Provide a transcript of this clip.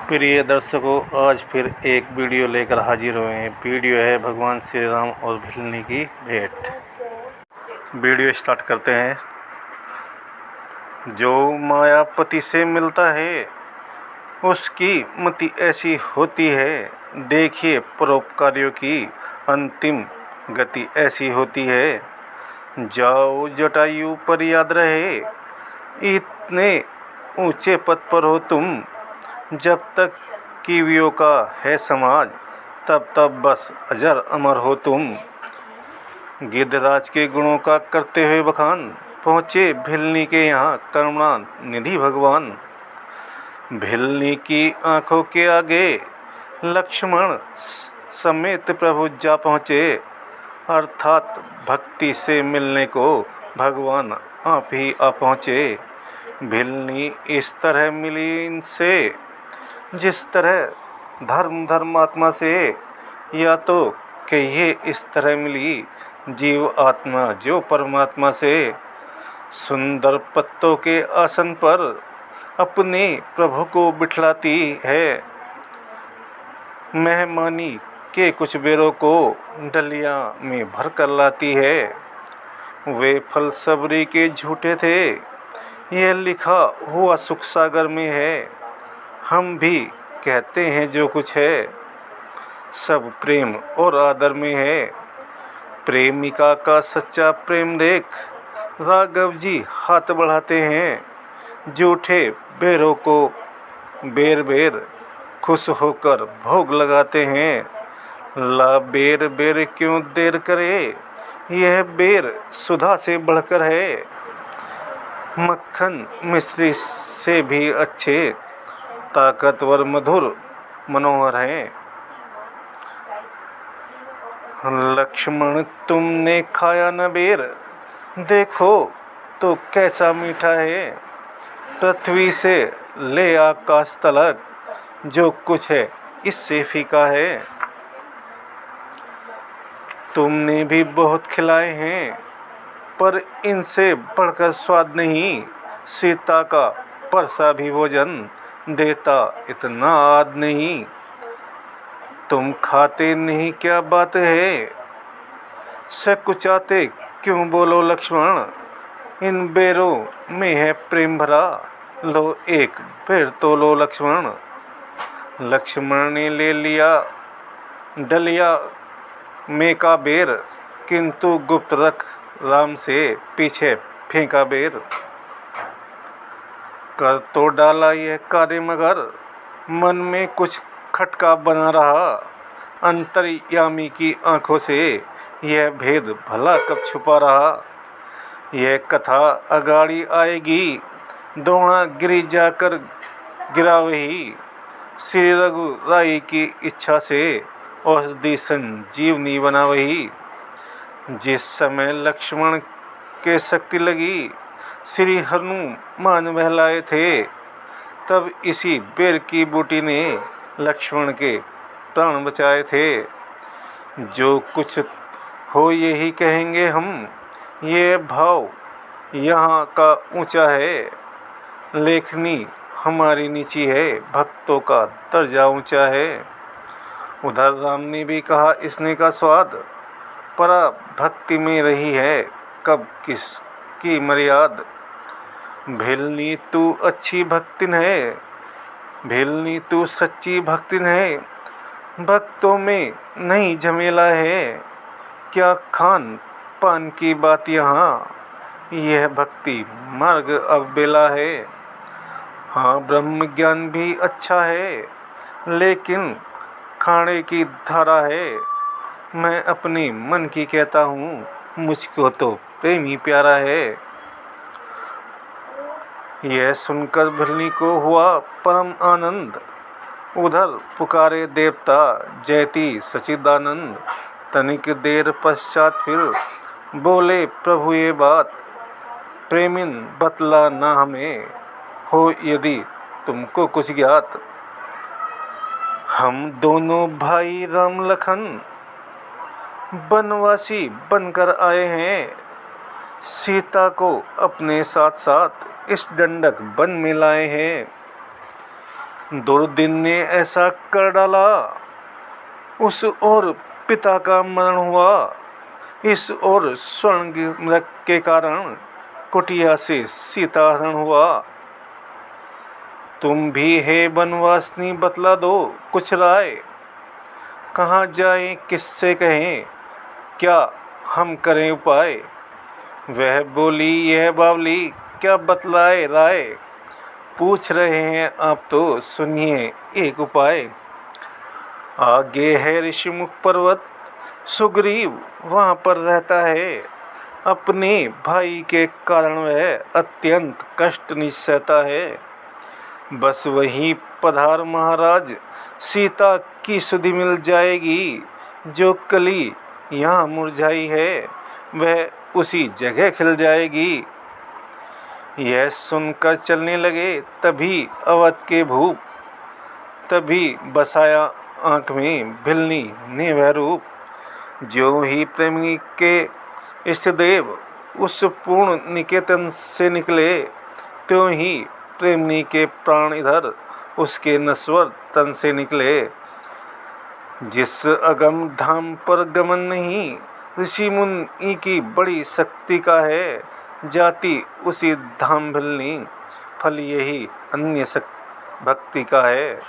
प्रिय दर्शकों, आज फिर एक वीडियो लेकर हाजिर हुए हैं। वीडियो है भगवान श्री राम और भिलनी की भेंट। वीडियो स्टार्ट करते हैं। जो मायापति से मिलता है उसकी मति ऐसी होती है, देखिए परोपकारियों की अंतिम गति ऐसी होती है। जाओ जटायु पर याद रहे, इतने ऊंचे पद पर हो तुम, जब तक कीवियों का है समाज तब तक बस अजर अमर हो तुम। गिद्धराज के गुणों का करते हुए बखान पहुँचे भिलनी के यहाँ करुणा निधि भगवान। भिलनी की आंखों के आगे लक्ष्मण समेत प्रभु जा पहुँचे, अर्थात भक्ति से मिलने को भगवान आप ही आ पहुँचे। भिलनी इस तरह मिली इनसे जिस तरह धर्मात्मा से, या तो कहिए इस तरह मिली जीव आत्मा जो परमात्मा से। सुंदर पत्तों के आसन पर अपने प्रभु को बिठलाती है, मेहमानी के कुछ बेरों को डलिया में भर कर लाती है। वे फल सबरी के झूठे थे, यह लिखा हुआ सुख सागर में है। हम भी कहते हैं जो कुछ है, सब प्रेम और आदर में है। प्रेमिका का सच्चा प्रेम देख राघव जी हाथ बढ़ाते हैं, झूठे बेरों को बेर बेर खुश होकर भोग लगाते हैं। ला बेर बेर क्यों देर करे, यह बेर सुधा से बढ़कर है। मक्खन मिश्री से भी अच्छे, ताकतवर मधुर मनोहर हैं। लक्ष्मण तुमने खाया न बेर, देखो तो कैसा मीठा है। पृथ्वी से ले आकाश तलक जो कुछ है इससे फीका है। तुमने भी बहुत खिलाए हैं, पर इनसे बढ़कर स्वाद नहीं। सीता का परसा भी भोजन देता इतना आद नहीं। तुम खाते नहीं क्या बात है, सकुचाते क्यों बोलो लक्ष्मण। इन बेरों में है प्रेम भरा, लो एक बेर तो लो लक्ष्मण। लक्ष्मण ने ले लिया डलिया में का बेर, किंतु गुप्त रख राम से पीछे फेंका बेर। कर तो डाला यह कार्य मगर मन में कुछ खटका बना रहा। अंतर्यामी की आंखों से यह भेद भला कब छुपा रहा। यह कथा अगाड़ी आएगी, द्रोणागिरि जाकर गिरा वही। श्री रघुराई की इच्छा से औषधि संजीवनी बना वही। जिस समय लक्ष्मण के शक्ति लगी, श्री हनुमान बहलाए थे, तब इसी बेर की बूटी ने लक्ष्मण के प्राण बचाए थे। जो कुछ हो यही कहेंगे हम, ये भाव यहाँ का ऊंचा है। लेखनी हमारी नीची है, भक्तों का दर्जा ऊंचा है। उधर राम ने भी कहा इसने का स्वाद, परा भक्ति में रही है कब किसकी मर्याद। भिलनी तू अच्छी भक्तिन है, भिलनी तू सच्ची भक्तिन है। भक्तों में नहीं झमेला है, क्या खान पान की बात यहाँ। यह भक्ति मार्ग अब बेला है। हाँ, ब्रह्म ज्ञान भी अच्छा है, लेकिन खाने की धारा है। मैं अपने मन की कहता हूँ, मुझको तो प्रेमी प्यारा है। यह सुनकर भिलनी को हुआ परम आनंद, उधर पुकारे देवता जयति सचिदानंद। तनिक देर पश्चात फिर बोले प्रभु ये बात, प्रेमिन बतला ना हमें, हो यदि तुमको कुछ ज्ञात। हम दोनों भाई राम लखन बनवासी बनकर आए हैं। सीता को अपने साथ साथ इस दंडक वन में लाए हैं। दुर्दिन ने ऐसा कर डाला, उस और पिता का मरण हुआ, इस और स्वर्ण मृग के कारण कुटिया से सीताहरण हुआ। तुम भी हे बनवासिनी बतला दो कुछ राय, कहाँ जाएं किससे कहें, क्या हम करें उपाय। वह बोली यह बावली क्या बतलाए राय, पूछ रहे हैं आप तो सुनिए एक उपाय। आगे है ऋषिमुख पर्वत, सुग्रीव वहाँ पर रहता है, अपने भाई के कारण वह अत्यंत कष्ट सहता है। बस वहीं पधार महाराज, सीता की सुधि मिल जाएगी, जो कली यहाँ मुरझाई है वह उसी जगह खिल जाएगी। यह सुनकर चलने लगे तभी अवध के भूप, तभी बसाया आँख में भिलनी ने वह रूप। ज्यों ही प्रेमी के इष्टदेव उस पूर्ण निकेतन से निकले, त्यों ही प्रेमनी के प्राण इधर उसके नश्वर तन से निकले। जिस अगम धाम पर गमन नहीं, ऋषि मुनि की बड़ी शक्ति का है, जाति उसी धाम भिलनी, फल यही अन्य भक्ति का है।